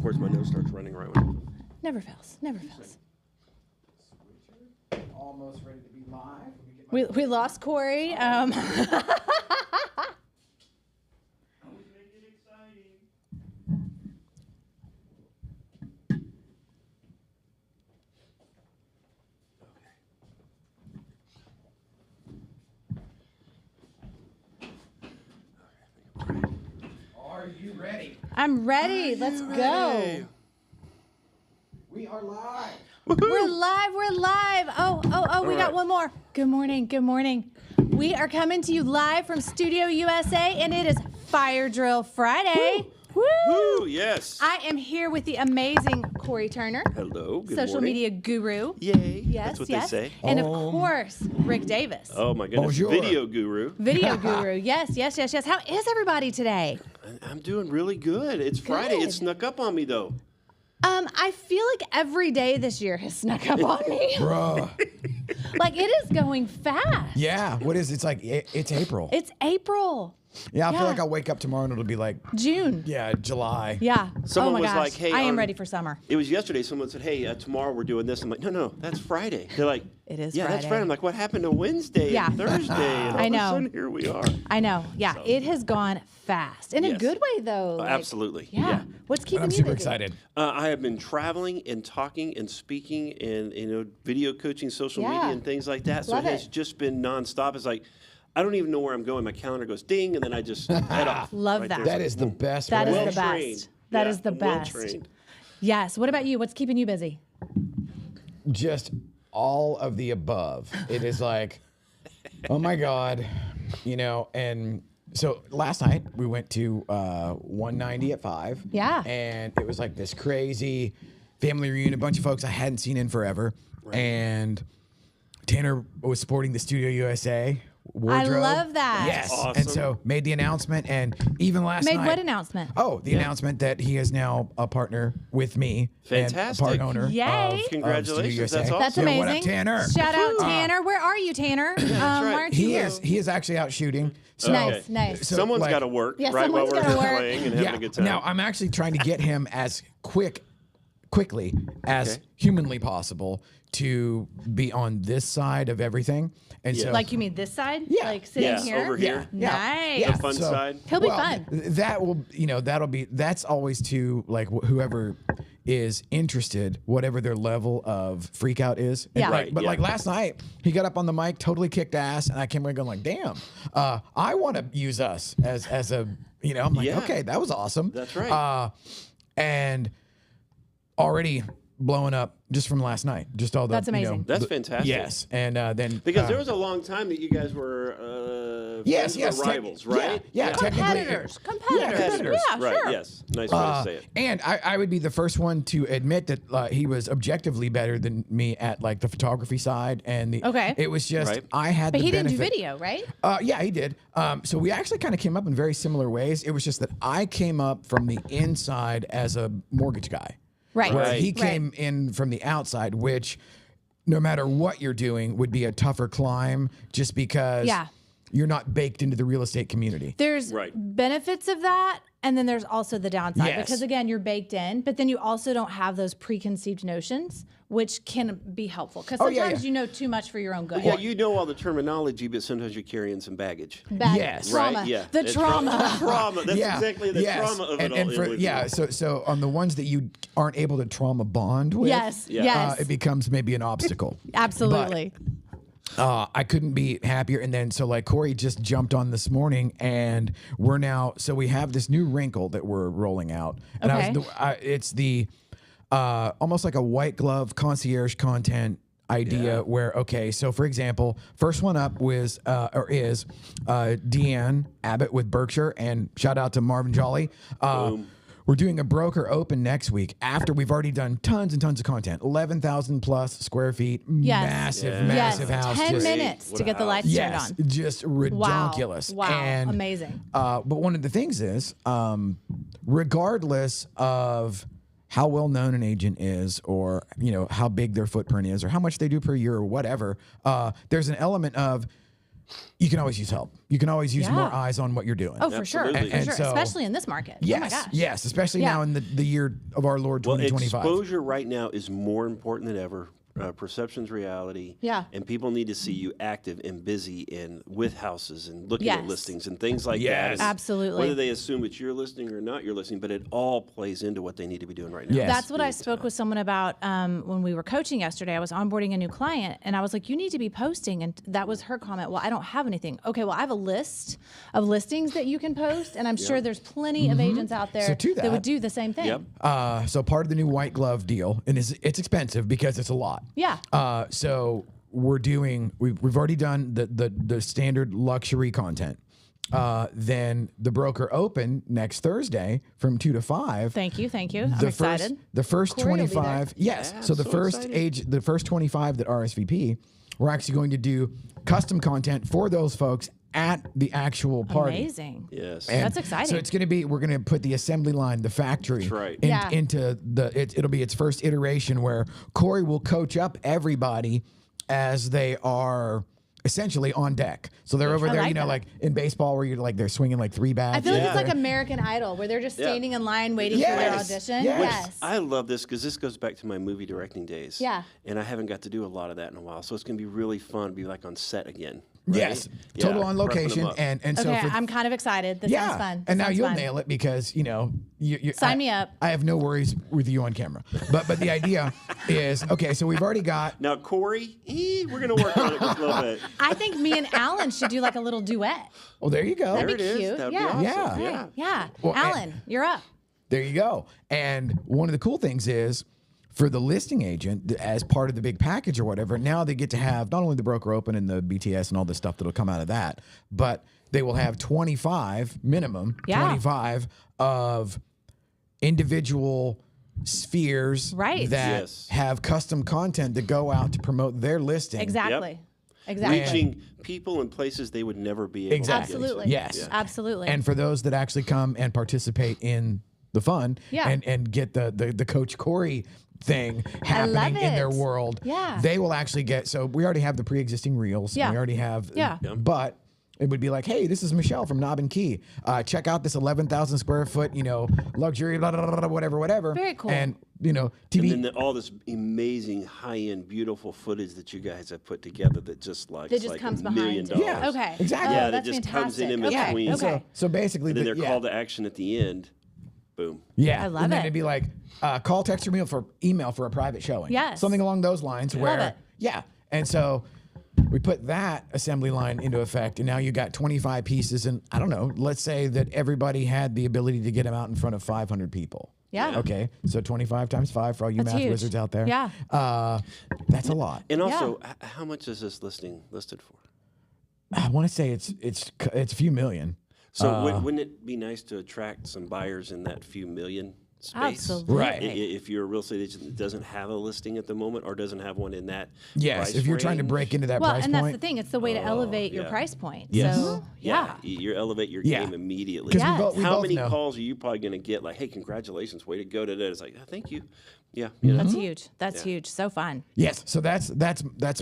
course, my nose starts running right when. Never fails. Never fails. Almost ready to be live. We lost Cory. Are you ready? I'm ready. Let's go. We are live. We're live. We're live. Oh, we got one more. Good morning. Good morning. We are coming to you live from Studio USA, and it is Fire Drill Friday. Woo! Woo, yes. I am here with the amazing Cory Turner. Hello, good Social morning. media guru. Yay. Yes, That's what yes. they say. And of course, Rick Davis. Oh, my goodness. Bonjour. Video guru. Video guru. Yes. How is everybody today? I'm doing really good. It's Friday. Good. It snuck up on me, though. I feel like every day this year has snuck up on me. Bruh. Like it is going fast. Yeah. What is it? It's like it's April. It's April. Yeah, I yeah. feel like I'll wake up tomorrow and it'll be like June. yeah, July. Yeah. Someone oh my was gosh. like, hey, I am ready for summer. It was yesterday. Someone said, hey, tomorrow we're doing this. I'm like, no, that's Friday. They're like, It is yeah, that's Friday. Friday. I'm like, what happened to Wednesday Yeah. and Thursday? And all I of a know. sudden, here we are. I know. Yeah. So. It has gone fast. In a Yes. good way though. Like, Absolutely. Yeah. What's keeping I'm you super busy? excited. I have been traveling and talking and speaking and video coaching, social Yeah. media and things like that. So Love it has it. just been nonstop. It's like I don't even know where I'm going. My calendar goes ding, and then I just head off. Love right that. there. That is the best. That is way. the best. Well-trained. That Yeah, is the I'm best. well-trained. Yes. What about you? What's keeping you busy? Just all of the above. It is like, oh my God, and so last night we went to 190 at 5. Yeah. And it was like this crazy family reunion, a bunch of folks I hadn't seen in forever. And Tanner was sporting the Studio USA wardrobe. love that. Yes. Awesome. And so made the announcement, and even last Made night. what announcement? Oh, the announcement that he is now a partner with me. Fantastic. And a part owner. Yay. Of Congratulations. Studio That's USA. awesome. That's Yeah, amazing. what up, Tanner? Shout out Tanner. Where are you, Tanner? right. Why aren't you He here? is actually out shooting. So, Nice, nice. so, Someone's like, got to work, Yeah, right? While someone's we're gotta work. playing and having a good time. Now I'm actually trying to get him as quickly as Okay. humanly possible to be on this side of everything. And so Like you mean this side? Yeah. Like sitting Yes, here? over here. Nice. Yeah. The fun So- side. He'll be fun. That will, that's always to like whoever is interested, whatever their level of freak out is. And Yeah. like- Right, but yeah. like last night, he got up on the mic, totally kicked ass, and I came away going like, damn, I want to use us as a, I'm like, Yeah. okay, that was awesome. That's right. And already blowing up just from last night. Just all the That's amazing. That's fantastic. Yes, and then Because there was a long time that you guys were yes, friends or tech- rivals, right? Yeah, technically. Competitors. competitors. Yeah, right, sure. yes. Nice way to say it. And I would be the first one to admit that he was objectively better than me at like the photography side, and Okay. it was just Right. I had. But the he didn't do benefit- video, right? Yeah, he did. So we actually kind of came up in very similar ways. It was just that I came up from the inside as a mortgage guy. Right. Where Right. he came in from the outside, which no matter what you're doing would be a tougher climb just because Yeah. you're not baked into the real estate community. There's Right. benefits of that, and then there's also the downside Yes. because again, you're baked in, but then you also don't have those preconceived notions, which can be helpful because Oh, yeah, sometimes yeah. you know too much for your own good. Yeah, you know all the terminology, but sometimes you're carrying some baggage. Bad Yes. trauma. Right? Yeah. The It's trauma. trauma. That's exactly the yes. trauma of and, it all. and for, yeah, so on the ones that you aren't able to trauma bond with, Yes. Yeah. Yes. it becomes maybe an obstacle. Absolutely. I couldn't be happier. And then so like Cory just jumped on this morning, and we're now we have this new wrinkle that we're rolling out, and Okay. it's the almost like a white glove concierge content idea where so for example, first one up is Deanne Abbott with Berkshire, and shout out to Marvin Jolly. We're doing a broker open next week after we've already done tons and tons of content. 11,000 plus square feet, Yes. massive Yes. house. 10 just- minutes What to a get the house. lights Yes, turned on. just Wow. ridiculous. Wow. And, Amazing. But one of the things is, regardless of how well known an agent is, or how big their footprint is, or how much they do per year, or whatever, there's an element of you can always use help. You can always use Yeah. more eyes on what you're doing. Oh, for sure. Absolutely. For And sure. so- Especially in this market. yes, Oh my gosh. yes, especially Yeah. now in the year of our Lord Well, 2025. exposure right now is more important than ever. Perception's reality. Yeah. And people need to see you active and busy and with houses and looking at Yes. listings and things like Yes. that. And Absolutely. Whether they assume it's your listing or not your listing, but it all plays into what they need to be doing right now. Yes. That's what I spoke with someone about when we were coaching yesterday. I was onboarding a new client and I was like, you need to be posting. And that was her comment. Well, I don't have anything. Okay, well, I have a list of listings that you can post. And I'm sure there's plenty of agents out there So to that that- would do the same thing. Yep. So part of the new white glove deal, and it's expensive because it's a lot. Yeah. So we've already done the standard luxury content. Then the broker open next Thursday from 2 to 5. Thank you. I'm excited. The first Cory will be 25, yes. Yeah, so the so first excited. the first 25 that RSVP, we're actually going to do custom content for those folks at the actual party. Amazing. Yes. And That's exciting. So it's going to be, we're going to put the assembly line, the factory, That's right. Yeah. into it'll be its first iteration where Cory will coach up everybody as they are essentially on deck. So they're over I there, like you know, that. like in baseball where you're like, they're swinging like 3 bats. I feel like Yeah. it's like American Idol where they're just standing in line waiting for their Yes. audition. Yes. Yes. I love this because this goes back to my movie directing days. Yeah. And I haven't got to do a lot of that in a while. So it's going to be really fun to be like on set again. Right? Yes, Yeah, total on prepping them location, up. and so Okay, for, I'm kind of excited. This sounds fun. and now Sounds you'll fun. nail it because you know you Sign me up. I have no worries with you on camera, but the idea is okay. So we've already got Now, Cory, we're going to work on it just a little bit. I think me and Alan should do like a little duet. well, there you go. That'd There be it is. cute. That'd Yeah. be awesome. Yeah. Yeah. Yeah. Well, Alan, you're up. There you go. And one of the cool things is for the listing agent, as part of the big package or whatever, now they get to have not only the broker open and the BTS and all the stuff that'll come out of that, but they will have 25 minimum, Yeah. 25 of individual spheres Right. that Yes. have custom content to go out to promote their listing. Exactly. Exactly. Reaching people in places they would never be able Exactly. to. Absolutely. Yes. Absolutely. And for those that actually come and participate in the fun Yeah. and get the Coach Cory thing happening love in their it. world, Yeah. they will actually get, so we already have the pre-existing reels. Yeah. We already have, Yeah. but it would be like, hey, this is Michelle from Knob and Key. Check out this 11,000 square foot, luxury, blah, blah, blah, blah, whatever. Very cool. And, TV. And then all this amazing, high-end, beautiful footage that you guys have put together that just like, That just like comes $1 million. behind. Yeah. Okay. Exactly. Yeah, Oh, that that's just comes in fantastic. Okay. between. Okay. So basically, And then their yeah. call to action at the end, boom. Yeah, I love and then it. it'd be like call, text, or email for a private showing. Yes. Something along those lines. Where, it. yeah, and so we put that assembly line into effect, and now you got 25 pieces, and I don't know. Let's say that everybody had the ability to get them out in front of 500 people. Yeah. Okay, so 25 times 5 for all you That's math huge. wizards out there. Yeah. That's a lot. And also, how much is this listing listed for? I want to say it's a few million. So wouldn't it be nice to attract some buyers in that few million space? Absolutely. Right. If you're a real estate agent that doesn't have a listing at the moment or doesn't have one in that Yes, price if you're trying to range, break into that Well, price and point. that's the thing. It's the way to elevate your yeah. price point. Yes. So, yeah. You elevate your Yeah. game immediately. 'Cause Yes. we How both many know. calls are you probably going to get? Like, hey, congratulations, way to go today. It's like, oh, thank you. Yeah. That's huge. That's huge. So fun. Yes, so that's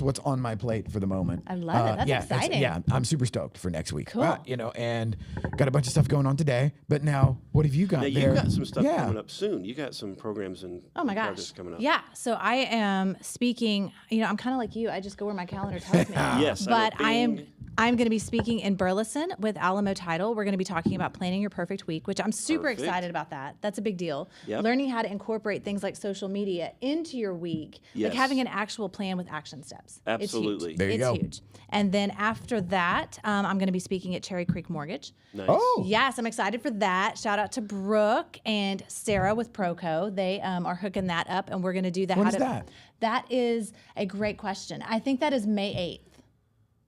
what's on my plate for the moment. I love it. That's yeah, exciting. Yeah, I'm super stoked for next week. Cool. And got a bunch of stuff going on today. But now, what have you got Now, there? you've got some stuff yeah. coming up soon. You got some programs and Oh my gosh. projects coming up. Yeah. So I am speaking, I'm kind of like you. I just go where my calendar tells me. Yes, I know. But Bing. I'm going to be speaking in Burleson with Alamo Title. We're going to be talking about planning your perfect week, which I'm super Perfect. excited about that. That's a big deal. Yep. Learning how to incorporate things like social media into your week, like Yes. having an actual plan with action steps. Absolutely. It's huge. There you it's go. huge. And then after that, I'm going to be speaking at Cherry Creek Mortgage. Nice. Oh, Yes, I'm excited for that. Shout out to Brooke and Sarah with Proco. They are hooking that up, and we're going to do the When how is to. that? That is a great question. I think that is May 8th.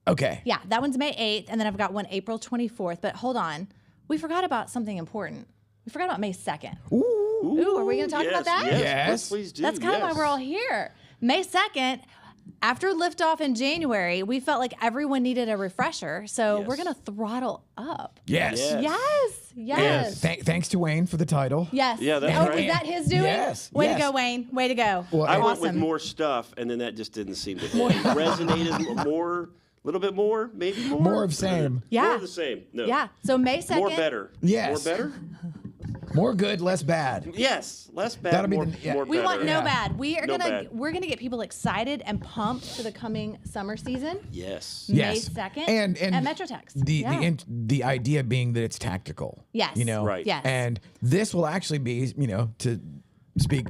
okay. Yeah, that one's May 8th, and then I've got one April 24th. But hold on, we forgot about something important. We forgot about May 2nd. Ooh, are we going to talk about that? Yes, Yes. please do. That's kind of why we're all here. May 2nd, after liftoff in January, we felt like everyone needed a refresher. So we're Yes. going to throttle up. Yes. Yes. Yes. Yes. Thanks to Wayne for the title. Yes. Yeah, that's oh, right. is that his doing? Yes, Way yes. to go, Wayne. Way to go. Well, I Awesome. went with more stuff, and then that just didn't seem to resonate as more little bit more, maybe more. More of same. Yeah. More of the same. No. Yeah. So May 2nd. More better. Yes. More better? More good, less bad. Yes. Less bad, That'll be more, the- yeah. more We better. want no Yeah. bad. We are No gonna bad. we're gonna get people excited and pumped for the coming summer season. Yes. Yes. May 2nd And at Metrotex. The idea being that it's tactical. Yes. You know. Right. Yes. And this will actually be, to speak,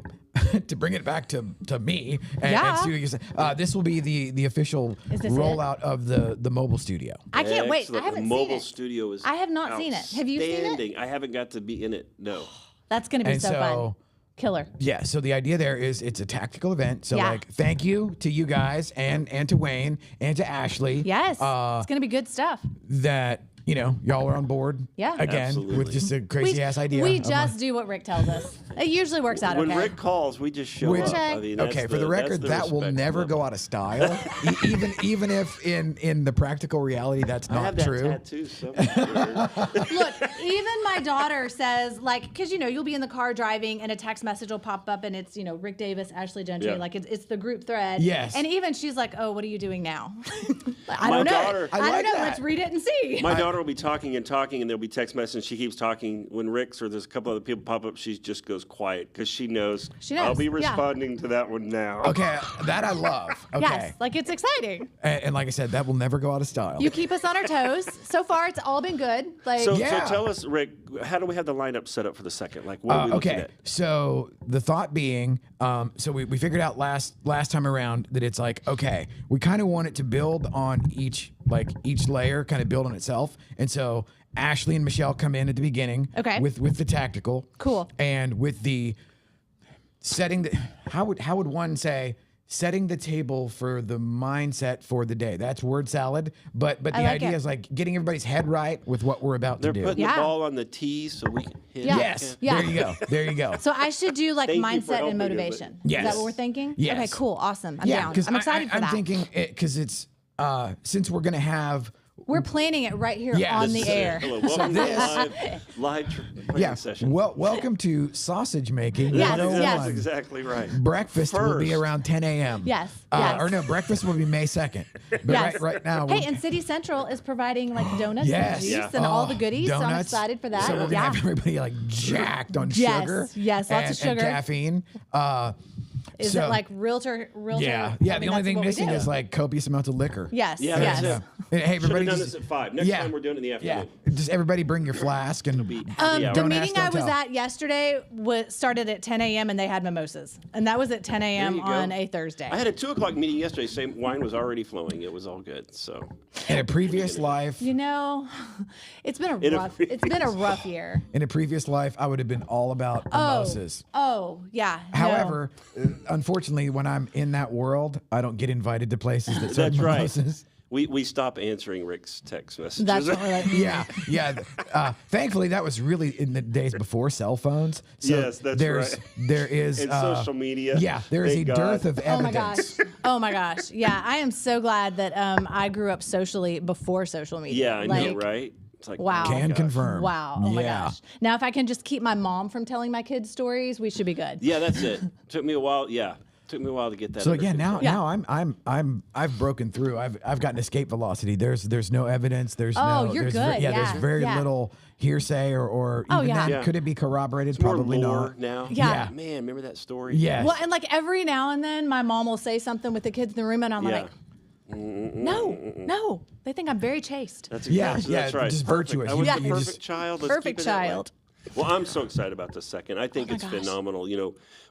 to bring it back to me and, Yeah. studios. This will be the official Is this it? rollout of the mobile studio. I can't wait. I Excellent. haven't the seen mobile it. studio is I have not seen it. Have you seen it? outstanding. I haven't got to be in it. No. That's gonna be And so fun. so- Killer. Yeah, so the idea there is it's a tactical event. So Yeah. like thank you to you guys and to Wayne and to Ashley. Yes. It's gonna be good stuff. That, y'all are on board. Yeah. Again, Absolutely. with just a crazy ass idea. We of just do what Rick tells us. It usually works out When okay. Rick calls, we just show Which- up. Okay. I mean, that's Okay, for the that's record, the that will respect never level. go out of style. even if in the practical reality that's I not have that true. tattoo somewhere. Look, even my daughter says, like, because you'll be in the car driving and a text message will pop up and it's Rick Davis, Ashley Gentry, Yeah. like it's the group thread. Yes. And even she's like, oh, what are you doing now? I My don't know. daughter- I I like don't know. that. Let's read it and see. My daughter will be talking and talking, and there'll be text messages. She keeps talking. When Rick's or there's a couple other people pop up, she just goes quiet because she knows. She knows, I'll be yeah. responding to that one now. Okay, that I love. Okay. Yes, like it's exciting. And like I said, that will never go out of style. You keep us on our toes. So far, it's all been good. Like, So, Yeah. so tell us, Rick, how do we have the lineup set up for the second? Like, what are we looking okay, at? so the thought being, so we figured out last time around that it's like, okay, we kind of want it to build on each layer, kind of build on itself, and so Ashley and Michelle come in at the beginning, Okay. with the tactical, Cool. and with the setting the how would one say setting the table for the mindset for the day. That's word salad, but the I like idea it. is like getting everybody's head right with what we're about They're to do. putting Yeah. the ball on the tee so we can hit Yeah. it. Yes, Yeah. there you go, there you go. So I should do like Thank you for mindset helping and us, but- motivation. Is Yes. that what we're thinking? Yes. Okay, cool. Awesome. I'm down. I'm excited for I'm that. thinking because it's since we're gonna have We're planning it right here Yeah. on This the is it. air. Hello, welcome to this- live planning session. welcome to sausage making. Yes, 101. yes. That's exactly right. Breakfast will be First. around 10 a.m. Yes, yes. Or no, breakfast will be May 2nd. But Yes. right now, Hey, and City Central is providing like donuts yes. and juice Yeah. and all the Oh, goodies. So I'm donuts. excited for that. So we're gonna yeah. have everybody like jacked on Yes, sugar. yes, lots of and sugar. caffeine. Is so- it like realtor? Yeah, I yeah. mean, the only that's thing what we missing do. is like copious amounts of liquor. Yes. Yeah, yes. that's it. And, hey, Should have everybody, done just, this at 5. Next time we're doing it in the yeah. afternoon. Just everybody bring your flask and be The hour. Don't meeting ask, don't I was tell. at yesterday started at 10 a.m. and they had mimosas, and that was at 10 a.m. you go. on a Thursday. I had a 2 o'clock meeting yesterday. Same wine was already flowing. It was all good. So in a previous life. It's been In a it's been a rough year. In a previous life, I would have been all about mimosas. Oh, yeah. no. However, unfortunately, when I'm in that world, I don't get invited to places that serve that's right. mimosas. We stop answering Rick's text messages. That's what we're like. Yeah. Thankfully, that was really in the days before cell phones. So Yes, that's right. There is And social media. Yeah, there is Thank a dearth God. of Oh my gosh. evidence. Oh my gosh. Yeah, I am so glad that I grew up socially before social media. Yeah, I know, Like, right? It's like, Wow. oh my Can gosh. confirm. Wow. Oh my Yeah. gosh. Now, if I can just keep my mom from telling my kids stories, we should be good. Yeah, that's it. Took me a while. Yeah, took me a while to get that. So under yeah, control. now I've broken through. I've gotten escape velocity. There's no evidence. There's Oh, no. you're there's good. There's Yeah, very yeah. little hearsay or Oh, even yeah. then, Yeah. could it be corroborated? More Probably lore not. now. Yeah. Man, remember that story? Yes. Well, and like every now and then, my mom will say something with the kids in the room, and I'm Yeah. like, no. They think I'm very chaste. That's Yeah, exactly, yeah, that's right. just Perfect. virtuous. I was Yeah. the You perfect just- child. Let's Perfect keep it that way. child. Well, I'm so excited about the second. I think my it's gosh. phenomenal.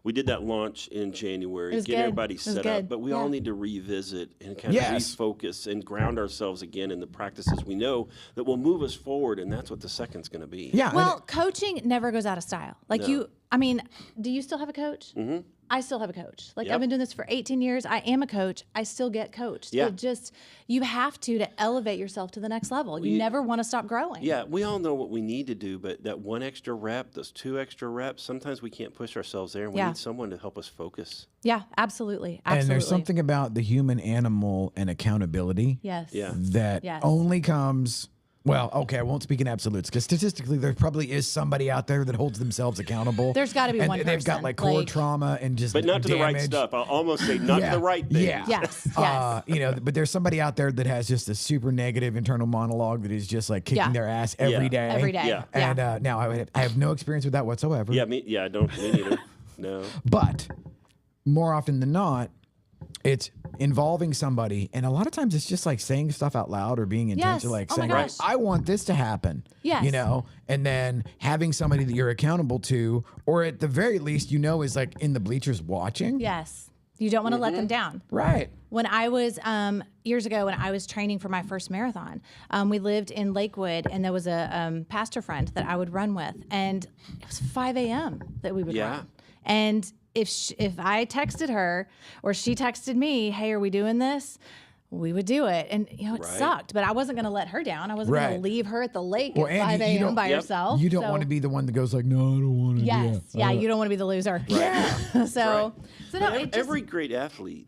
We did that launch in January, It was get good. everybody It was set good. up, but we all Yeah. need to revisit and kind Yes. of refocus and ground ourselves again in the practices we know that will move us forward, and that's what the second's going to be. Yeah. and Well, coaching never goes out of style. Like No. do you still have a coach? Mm-hmm. I still have a coach. Like Yep. I've been doing this for 18 years. I am a coach. I still get coached. Yeah. You have to elevate yourself to the next level. You never want to stop growing. Yeah, we all know what we need to do, but that one extra rep, those 2 extra reps, sometimes we can't push ourselves there, and we Yeah. need someone to help us focus. Yeah, absolutely. and Absolutely. there's something about the human animal and accountability Yes. Yeah. that Yes. only comes Well, okay, I won't speak in absolutes because statistically, there probably is somebody out there that holds themselves accountable. There's got to be and one they've got person, like core like- trauma and just But not to the right damage. stuff. I'll almost say not to the right thing. Yeah. Yes, yes. You know, but there's somebody out there that has just a super negative internal monologue that is just like kicking their ass every day. Every day. Yeah. And now I have no experience with that whatsoever. Yeah, me neither. No. But more often than not, it's involving somebody, and a lot of times it's just like saying stuff out loud or being intentional, like Oh my saying, gosh. "I want this to happen." Yes. You know, and then having somebody that you're accountable to, or at the very least, is like in the bleachers watching. Yes. You don't want to let them down. Right. When I was years ago, when I was training for my first marathon, we lived in Lakewood, and there was a pastor friend that I would run with, and it was 5 a.m. that we would run. And if I texted her or she texted me, "Hey, are we doing this?" we would do it, and it sucked, but I wasn't going to let her down. I wasn't going to leave her at the lake at 5 a.m. by herself. You don't want to be the one that goes like, "No, I don't want to." Yes, you don't want to be the loser. Yeah. so no, it just, Every great athlete,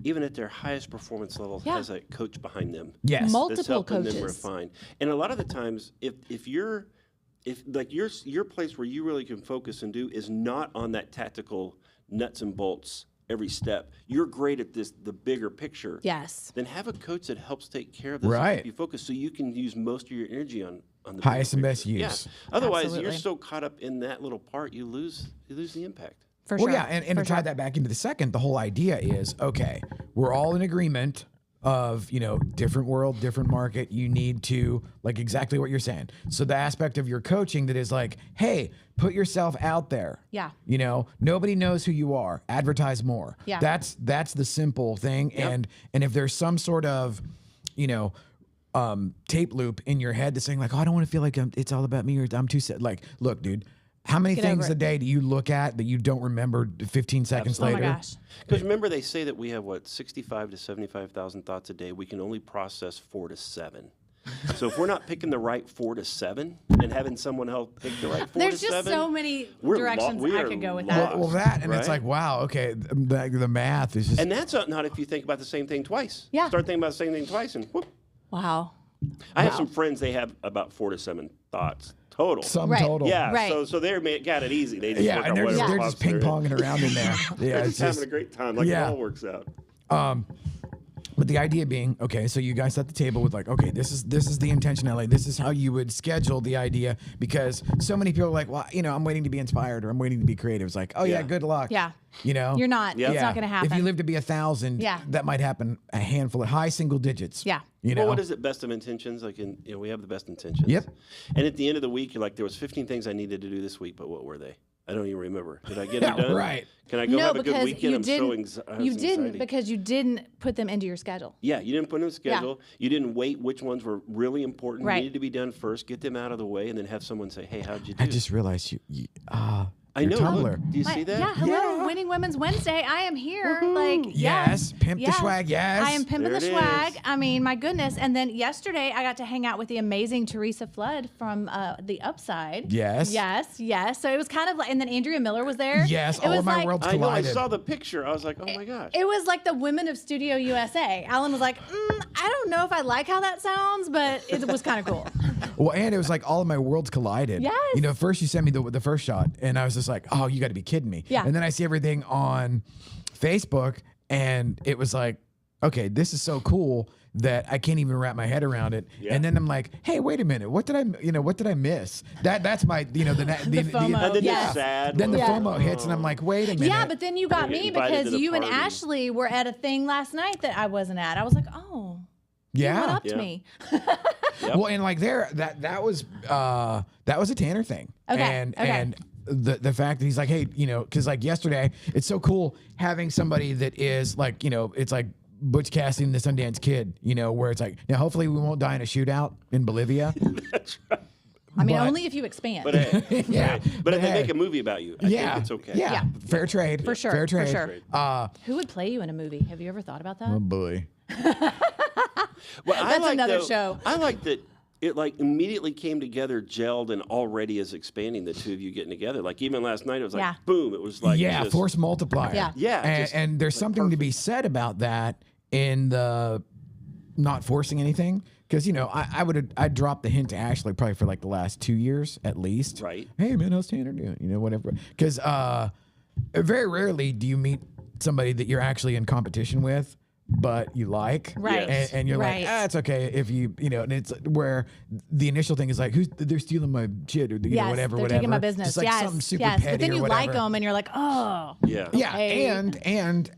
even at their highest performance level, has a coach behind them. Yes. That's multiple helping them coaches. refine. And a lot of the times, if your place where you really can focus and do is not on that tactical nuts and bolts every step, you're great at the bigger picture. Yes. Then have a coach that helps take care of this. Right. And keep you focused, so you can use most of your energy on the Highest bigger and best picture. use. Yeah. Otherwise, you're Absolutely. so caught up in that little part, you lose the impact. For Well, sure. yeah, and to For tie sure. that back into the second, the whole idea is, okay, we're all in agreement of, different world, different market. You need to, like exactly what you're saying. So the aspect of your coaching that is like, hey, put yourself out there. Yeah. Nobody knows who you are. Advertise more. Yeah. That's the simple thing. Yep. And if there's some sort of, tape loop in your head that's saying like, oh, I don't want to feel like it's all about me or I'm too sad. Like, look, dude, how many Get things over a it. day do you look at that you don't remember 15 seconds Oh my later? gosh. Because remember, they say that we have 65 to 75,000 thoughts a day. We can only process 4 to 7. So if we're not picking the right 4 to 7 and having someone help pick the right 4 There's to just 7, so many we directions I are could go with lost, that. Well, that, and it's right? like, wow, okay, the math is just. And that's not if you think about the same thing twice. Yeah. Start thinking about the same thing twice, and whoop. Wow. I have some friends. They have about 4 to 7 thoughts total. Sum Right. total. Yeah. Right. So they're got it easy. They just Yeah, work and out they're whatever just pops in ping their head. ponging around in there. Yeah, They're it's just having a great time. Like it all works out. But the idea being, okay, so you guys set the table with like, okay, this is the intentionality. This is how you would schedule the idea, because so many people are like, well, I'm waiting to be inspired or I'm waiting to be creative. It's like, oh yeah, Yeah. good luck. Yeah. You're not. Yeah. It's not going to happen. If you live to be 1,000, Yeah. that might happen a handful of high single digits. Yeah. Well, what is it? Best of intentions. Like we have the best intentions. Yep. And at the end of the week, you're like, there was 15 things I needed to do this week, but what were they? I don't even remember. Did I get them done? Right. Can I go No, have a good because weekend? you I'm didn't. so You didn't anxiety. because you didn't put them into your schedule. Yeah, you didn't put them in the schedule. You didn't wait which ones were really important, Right. needed to be done first, get them out of the way, and then have someone say, hey, how'd you do? I just realized I your know. Tumblr. Look, do you see that? Yeah, hello, Yeah. Winning Women's Wednesday. I am here. Like, Yes, pimp the swag, yes. I am pimping There the it swag. is. I mean, my goodness. And then yesterday, I got to hang out with the amazing Teresa Flood from The Upside. Yes. Yes. So it was kind of like, and then Andrea Miller was there. Yes, It all was of my like, worlds I know. I collided. saw the picture. I was like, oh my gosh. It was like the women of Studio USA. Alan was like, I don't know if I like how that sounds, but it was kind of cool. Well, and it was like all of my worlds collided. Yes. First you sent me the first shot, and I was just like, oh, you got to be kidding me. Yeah. And then I see everything on Facebook, and it was like, okay, this is so cool that I can't even wrap my head around it. Yeah. And then I'm like, hey, wait a minute, what did I miss? That's my, the FOMO. And then Yes. the sad. Then the Yeah. FOMO hits, and I'm like, wait a minute. Yeah, but then you got Get me invited to because the you and party. Ashley were at a thing last night that I wasn't at. I was like, oh, yeah. what up to Yeah. me? Yep. Well, and like that was a Tanner thing. Okay, And okay. and the fact that he's like, hey, because like yesterday, it's so cool having somebody that is like, it's like Butch Cassidy and the Sundance Kid, where it's like, now hopefully we won't die in a shootout in Bolivia. That's right. I mean, But- only if you expand. But hey, Yeah, right. but But if they hey. make a movie about you, I Yeah, think it's okay. Yeah, Yeah. fair trade For sure, Fair for trade. sure. Who would play you in a movie? Have you ever thought about that? Oh boy. Well, I That's like, another though, show. I like that it like immediately came together, gelled, and already is expanding, the two of you getting together. Like even last night, it was like Yeah. boom. It was like Yeah, just, force multiplier. Yeah. Yeah, and, just, and there's like, something to be said about that in the not forcing anything. because I dropped the hint to Ashley probably for like the last 2 years at least. Right. Hey man, how's Tanner doing? Whatever. Because very rarely do you meet somebody that you're actually in competition with, but you like, Right. Yes. and you're Right. like, it's okay if and it's where the initial thing is like, they're stealing my shit or Yes, whatever, they're whatever. taking my business. Just like yes, something super yes. petty But then or you whatever. like them, and you're like, oh, Yeah. Yeah, Okay. and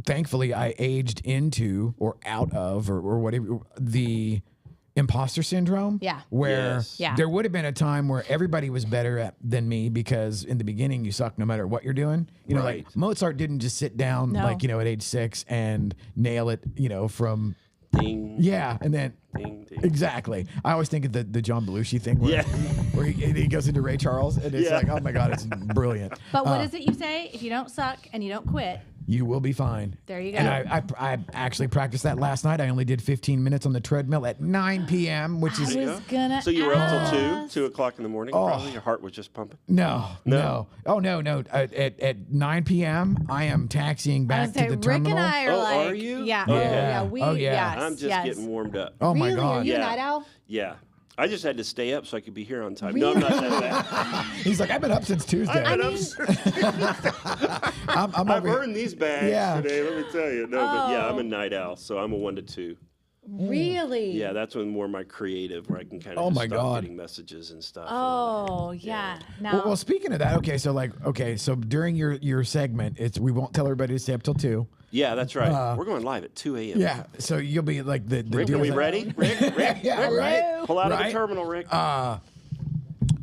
thankfully I aged into or out of or whatever the imposter syndrome. Yeah. Where Yes. Yeah. there would have been a time where everybody was better than me because in the beginning you suck no matter what you're doing. Like Right. Mozart didn't just sit down No. at age 6 and nail it. From Ding. and then. Ding. Ding. Exactly. I always think of the John Belushi thing where, Yeah. where he goes into Ray Charles and it's Yeah. like, oh my God, it's brilliant. But what is it you say? If you don't suck and you don't quit, You will be fine. There you go. And I actually practiced that last night. I only did 15 minutes on the treadmill at 9 p.m., which is I was gonna. So you were up till ask. 2 o'clock in the morning. Oh. Probably your heart was just pumping. no. Oh no. At 9 p.m., I am taxiing I back was to say, the Rick terminal. and I are Oh, like, are you? yeah, Oh, oh, yeah. We, Oh, yeah. yes, I'm just yes. getting warmed up. Oh my Really? Are God. you a Yeah. night owl? Yeah. I just had to stay up so I could be here on time. No, I'm not that bad. He's like, I've been up since Tuesday. I've been mean- I'm I've over here. earned these bags Yeah. today, let me tell you. No, but yeah, I'm Oh. a night owl, so I'm a 1 to 2. Really? Yeah, that's when more my creative, where I can kind of Oh just my start God. getting messages and stuff. Oh, yeah. No. Well, speaking of that, so during your segment, we won't tell everybody to stay up till 2. Yeah, that's right. We're going live at 2 a.m. Yeah, so you'll be like the Rick, deal are we is like- ready? Rick, Yeah, right. Pull out of Right. the terminal, Rick.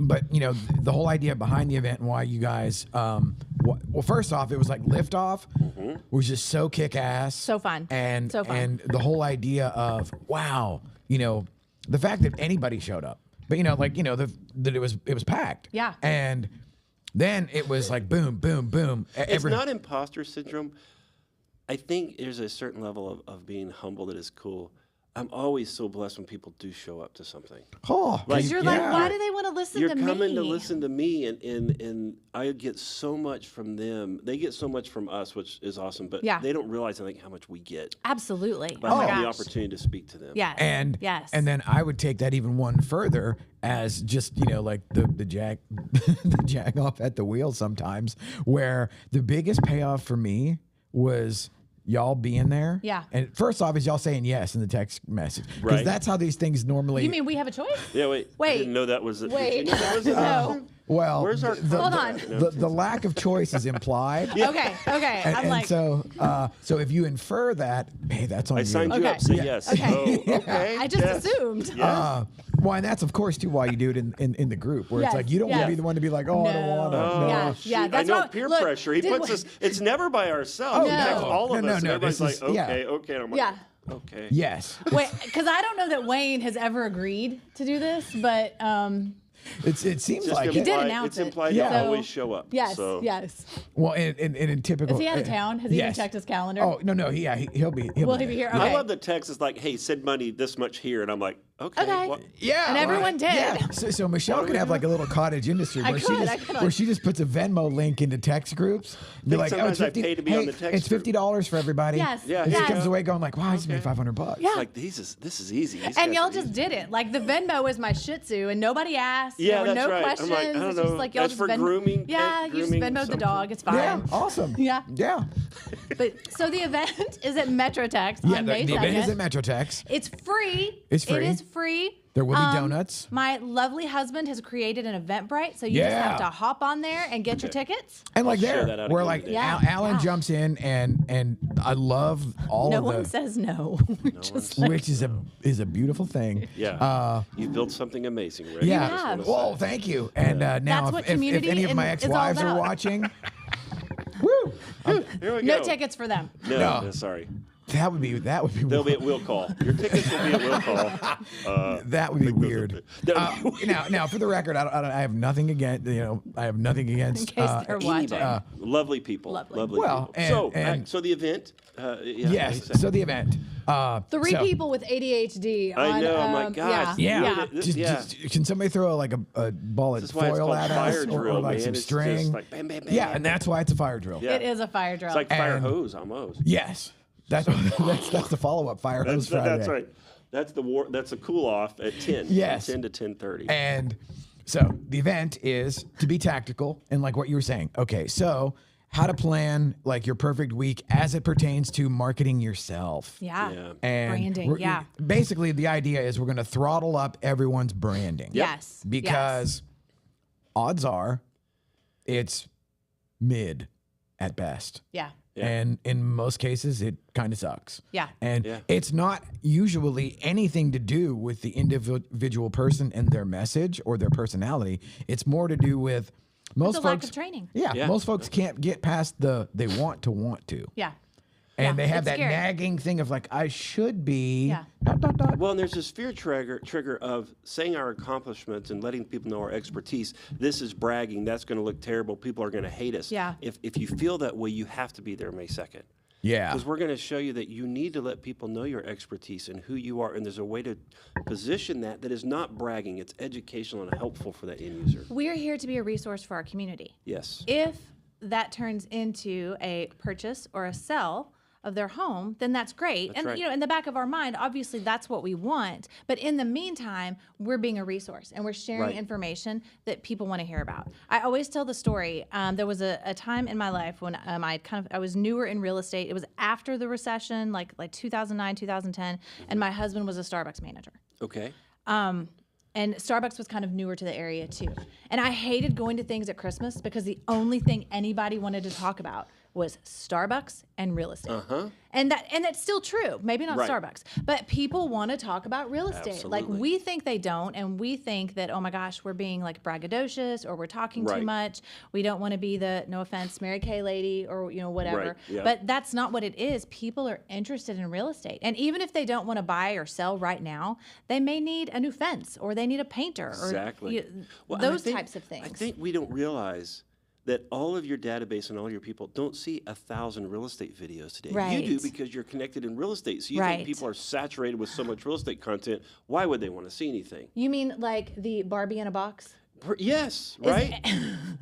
But the whole idea behind the event and why you guys, well, first off, it was like liftoff was just so kick ass, So fun. and So fun. and the whole idea of wow, the fact that anybody showed up, but that it was packed, Yeah. and then it was like boom, boom, boom. It's not imposter syndrome. I think there's a certain level of being humble that is cool. I'm always so blessed when people do show up to something. Oh, Because you're like, yeah. why do they want to listen You're to me? coming to listen to me, and I get so much from them. They get so much from us, which is awesome. But Yeah. they don't realize, I think, how much we get Absolutely. by Oh my having the gosh. opportunity to speak to them. Yes. And yes. and then I would take that even one further as just like the jack the jack off at the wheel sometimes, where the biggest payoff for me was y'all being there. Yeah. And first off is y'all saying yes in the text message, because Right. that's how these things normally. You mean we have a choice? Yeah, wait. I Wait. didn't know that was it. Wait. Did you know that was it? No. well, Where's our Hold on. the lack of choice is implied. Okay. Okay. And, I'm and like, so if you infer that, hey, that's on I you. signed you Okay. up. Say Yeah. yes. Okay. Oh, okay. I just yes. assumed. Yeah. Well, and that's of course too why you do it in the group, where Yes, it's like you don't want to yes. be the one to be like, oh, I don't want to. Oh, No. Yeah, shoot. yeah, I that's know what- peer look, pressure. He did puts we- us. It's never by ourselves. Oh, He no. texts all of No, us. no, and everybody's this like, is- yeah. okay, okay. And I'm like, Yeah. okay. Yes. Wait, because I don't know that Wayne has ever agreed to do this, but It seems Just like He it. did implied- announce it's it. implied Yeah. to always show up. yes, So. yes. Well, and in typical. Is he out of town? Has he even yes. checked his calendar? Oh no, he'll be. Will he be here? I Okay. love the text. It's like, hey, send money this much here, and I'm like, okay. Okay. What? Yeah, And everyone did. Yeah. So Michelle could have like a little cottage industry I where could, where she just puts a Venmo link into text groups. Be think like, sometimes I pay to be on the text it's group. $50 for everybody. Yes, Yeah, And here she you comes go. away going like, wow, he's made $500. Yeah. Like this is easy. These And guys y'all are just easy. did it. Like the Venmo is my Shih Tzu, and nobody asked. Yeah, there were that's no right. I'm questions. like, I don't It's know. just like y'all That's just for Venmo. grooming, Yeah, you just grooming Venmoed the something. dog. It's fine. Yeah, awesome. Yeah. Yeah. But so the event is at Metrotext Yeah, on the May 2nd. event is at Metrotext. It's free. It's free. It is free. There will be donuts. My lovely husband has created an Eventbrite, so you just Yeah. have to hop on there and get your tickets. And like share there, that out where again like today. Yeah. Alan Yeah. jumps in and I love all No of one the, says no. Just which is a beautiful thing. Yeah. You've built something amazing, Rick. Yeah. I just wanna Well, say. thank you. And now, That's what if community any of my is all ex-wives are about. watching, woo, Here we no go. tickets for them. No, No. sorry. that would be They'll be at will call. Your tickets will be at will call. that would be weird. That would be Now, for the record, I have nothing against I have nothing against In case they're watching. Anybody. Lovely people. Lovely. Well, people. and- So the event. Yeah, Yes. like I So the event. Three so- people with ADHD. I on, know, I'm like, gosh, Yeah. Yeah. Just, can somebody throw like a ball of This is why it's foil called at fire us drill, or like man. some It's string? just like bam, bam, bam. Yeah, and that's why it's a fire drill. Yeah. It is a fire drill. It's like fire And- hose almost. Yes. That's the follow-up fire hose Friday. That's right. That's the cool off at 10. Yes. From 10 to 10:30. And so the event is to be tactical and like what you were saying. Okay, so how to plan like your perfect week as it pertains to marketing yourself. Yeah. Yeah. And Branding, yeah. Basically, the idea is we're going to throttle up everyone's branding. Yes. Because odds are it's mid at best. Yeah. And in most cases, it kind of sucks. Yeah. And Yeah. it's not usually anything to do with the individual person and their message or their personality. It's more to do with most The folks. lack of training. Yeah, Yeah. most folks can't get past they want to. Yeah. And Yeah, they have it's that scary. nagging thing of like, I should be. Yeah. Dot, dot, dot. Well, and there's this fear trigger of saying our accomplishments and letting people know our expertise. This is bragging. That's going to look terrible. People are going to hate us. Yeah. If you feel that way, you have to be there May 2nd. Yeah. Because we're going to show you that you need to let people know your expertise and who you are. And there's a way to position that is not bragging. It's educational and helpful for that end user. We're here to be a resource for our community. Yes. If that turns into a purchase or a sell of their home, then that's great. And right. you know, in the back of our mind, obviously that's what we want. But in the meantime, we're being a resource and we're sharing Right. information that people want to hear about. I always tell the story. There was a time in my life when I was newer in real estate. It was after the recession, like 2009, 2010, and my husband was a Starbucks manager. Okay. And Starbucks was kind of newer to the area too. And I hated going to things at Christmas because the only thing anybody wanted to talk about was Starbucks and real estate. And that's still true. Maybe not Right. Starbucks, but people want to talk about real estate. Like Absolutely. we think they don't, and we think that, oh my gosh, we're being like braggadocious or we're talking too Right. much. We don't want to be the, no offense, Mary Kay lady or whatever. Right, yeah. But that's not what it is. People are interested in real estate. And even if they don't want to buy or sell right now, they may need a new fence or they need a painter Exactly. or Well, and I those think- types of things. I think we don't realize that all of your database and all your people don't see 1,000 real estate videos today. You do Right. because you're connected in real estate. So you Right. think people are saturated with so much real estate content. Why would they want to see anything? You mean like the Barbie in a box? Yes, right?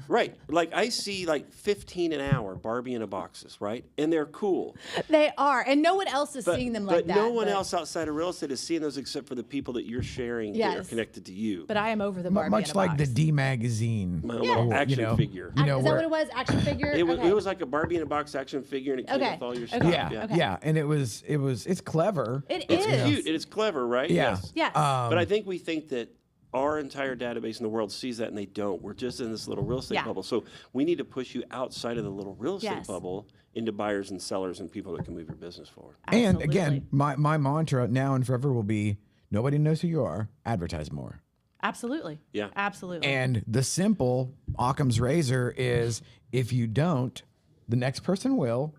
Right. Like I see like 15 an hour Barbie in a boxes, right? And they're cool. They are, and no one else is seeing them like but that. no one else outside of real estate is seeing those except for the people that you're sharing that are Yes. connected to you. But I am over the Barbie Much in a like box. the D magazine. My little action you know, figure. You know, Is that where- what it was? Action figure? It was Okay. it was like a Barbie in a box action figure and it came Okay. with all your Okay. stuff. Yeah, Okay. yeah, and it's clever. It It's is. cute and it's clever, right? Yeah. Yes. Yes. But I think we think that our entire database in the world sees that and they don't. We're just in this little real estate Yeah. bubble. So we need to push you outside of the little real estate Yes. bubble into buyers and sellers and people that can move your business forward. And Absolutely. again, my mantra now and forever will be: nobody knows who you are. Advertise more. Absolutely. Yeah. Absolutely. And the simple Occam's razor is: if you don't, the next person will,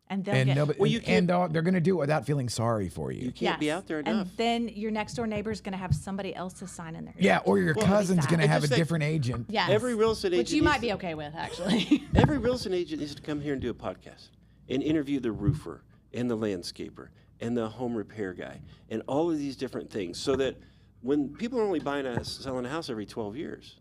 and they'll and get, nobody, Well, you and they're going to do it without feeling sorry for you. You can't be Yes. out there enough. And then your next door neighbor is going to have somebody else's sign in there. Yeah, or your cousin's going to And have a just think- different agent. Yes. Every real estate agent Which you needs might be to- okay with, actually. Every real estate agent needs to come here and do a podcast and interview the roofer and the landscaper and the home repair guy and all of these different things so that when people are only selling a house every 12 years.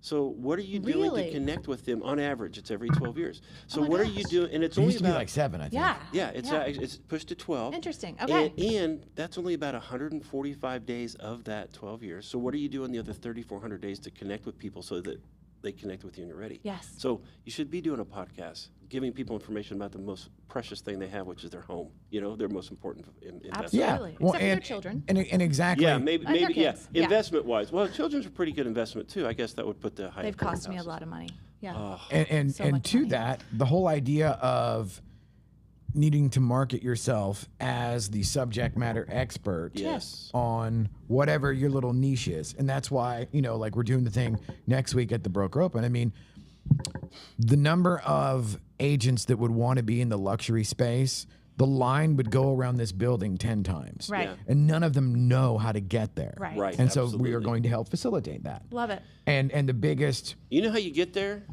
So what are you doing Really? to connect with them? On average, it's every 12 years. So my what are you gosh. doing? And it's It only used to be about like 7, I think. Yeah. yeah, it's pushed to 12. Interesting. Okay. And that's only about 145 days of that 12 years. So what are you doing the other 3,400 days to connect with people so that they connect with you and you're ready? Yes. So you should be doing a podcast, giving people information about the most precious thing they have, which is their home. You know, their most important investment. Absolutely. Yeah. Except Well, for their children. And exactly. Yeah, maybe, And their yeah. kids, yeah. Investment-wise, well, children's a pretty good investment too. I guess that would put the high. They've cost me a lot of money. Yeah. And So much to money. that, the whole idea of needing to market yourself as the subject matter expert Yes. on whatever your little niche is. And that's why, like we're doing the thing next week at the Broker Open. I mean, the number of agents that would want to be in the luxury space, the line would go around this building 10 times. Right. Yeah. And none of them know how to get there. Right. Right. And so we absolutely. are going to help facilitate that. Love it. And the biggest, You know how you get there?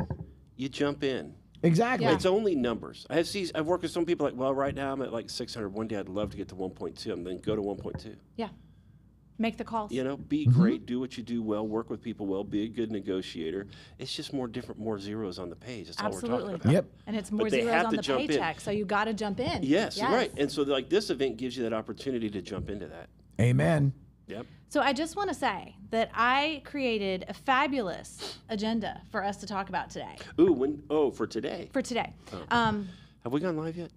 You jump in. exactly. Yeah. It's only numbers. I've worked with some people like, well, right now I'm at like 600. One day I'd love to get to 1.2 and then go to 1.2. Yeah. Make the calls. You know, be great, do what you do well, work with people well, be a good negotiator. It's just more zeros on the page. That's all we're Absolutely. talking about. Yep. And it's more But they zeros have on to the jump in. paycheck, so you got to jump in. Yes, right. And so like this event gives you that opportunity to jump into that. Amen. Yep. So I just want to say that I created a fabulous agenda for us to talk about today. Ooh, for today. For today. Have we gone live yet?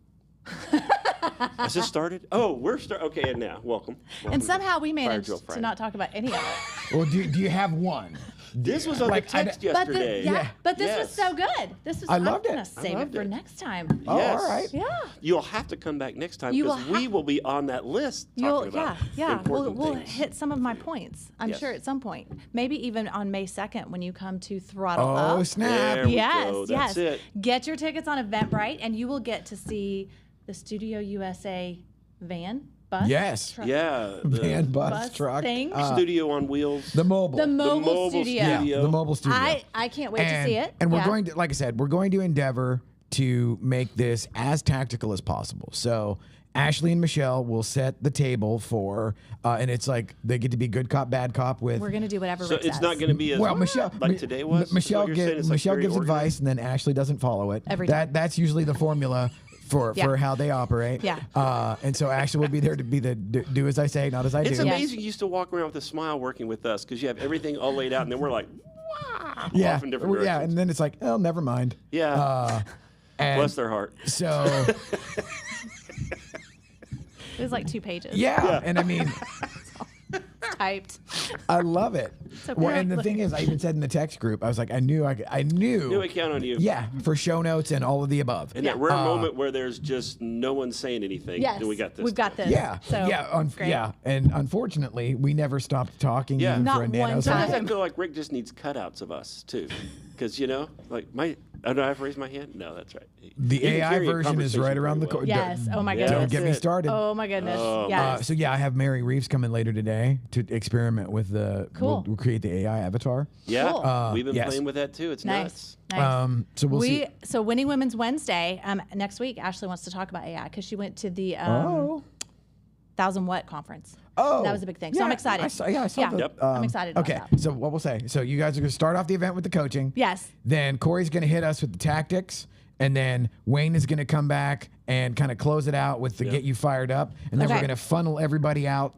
Has this started? Oh, we're okay. And now, welcome. And somehow we Fire managed Drill to Friday. not talk about any of it. Well, do you have one? This was on Like, the text But yesterday. but this Yes. was so good. This was. I loved I'm it. gonna save it loved for it. next time. Oh, Yes. all right. Yeah. You'll have to come back next time You will because we will be on that list talking about yeah. important We'll things. hit some of my points. I'm Yes. sure at some point. Maybe even on May 2nd when you come to Throttle Oh, Up. snap. There we Yes, go. That's yes. it. Get your tickets on Eventbrite, and you will get to see the Studio USA van, bus, Yes. truck, Yeah. The Van, bus, bus truck. thing. studio on wheels. The mobile. the mobile, mobile studio. yeah, studio. the mobile studio. I can't wait to see it. And we're Yeah. going to, like I said, we're going to endeavor to make this as tactical as possible. So Ashley and Michelle will set the table for, and it's like they get to be good cop, bad cop with. We're gonna do whatever. So Rick it's says. not going to be as Well, Michelle, like today was. Is Michelle, what you're saying? It's like Michelle very gives organized? advice, and then Ashley doesn't follow it. Every time. That's usually the formula for Yeah. how they operate. Yeah. And so Ashley will be there to be the do as I say, not as I It's do. amazing you still walk around with a smile working with us because you have everything all laid out, and then we're like, wow, Yeah. off in different Yeah, directions. and then it's like, oh, never mind. Yeah. And Bless their heart. so It was like 2 pages. yeah, and I mean, Typed. I love it. So Well, and the apparently- thing is, I even said in the text group, I was like, I knew. Knew I count on you. Yeah, for show notes and all of the above. In that rare moment where there's just no one saying anything, Yes. then we got this. We've got this. Yeah, So, great. yeah, and unfortunately, we never stopped talking Yeah. even Not for a one nanosecond. Sometimes I time. feel like Rick just needs cutouts of us too, because like oh, do I have to raise my hand? No, that's right. The He can AI carry a version is right conversation around the pretty corner. well. Yes. Oh my Yeah, Don't goodness. get me that's it. started. Oh my goodness. Oh, yes. So yeah, I have Mary Reeves coming later today to experiment with the. Cool. We'll create the AI avatar. Yeah, Cool. we've been yes. playing with that too. It's nuts. Nice. So we'll see. So Winning Women's Wednesday next week. Ashley wants to talk about AI because she went to the Oh. 1000 Watt conference. Oh, that was a big thing. So I'm excited. I saw the, Yep. I'm excited about Okay, that. so what we'll say. So you guys are going to start off the event with the coaching. Yes. Then Corey's going to hit us with the tactics. And then Wayne is going to come back and kind of close it out with the get you fired up. And then we're Okay. going to funnel everybody out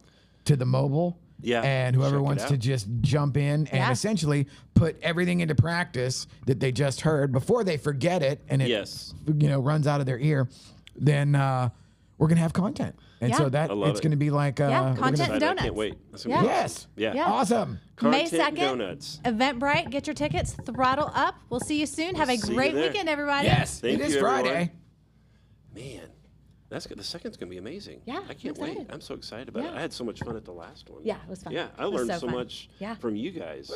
to the mobile. Yeah, And whoever check it wants to out. just jump in and Yeah. essentially put everything into practice that they just heard before they forget it and it Yes. runs out of their ear, then we're going to have content. And Yeah. so that I love it's it. going to be like Yeah, we're gonna- content Excited. I donuts. can't wait. That's gonna Yeah. be Yes. awesome. Yeah. Yeah. Awesome. May Content 2nd, donuts. Eventbrite. Get your tickets. Throttle up. We'll see you soon. Have a see you great there. weekend, everybody. Yes. Thank it is you, everyone. Friday. Man, that's good. The second's gonna be amazing. Yeah, I can't I'm wait. excited. I'm so excited about it. Yeah. I had so much fun at the last one. Yeah, it was fun. Yeah, I It was learned so so fun. much Yeah. from you guys.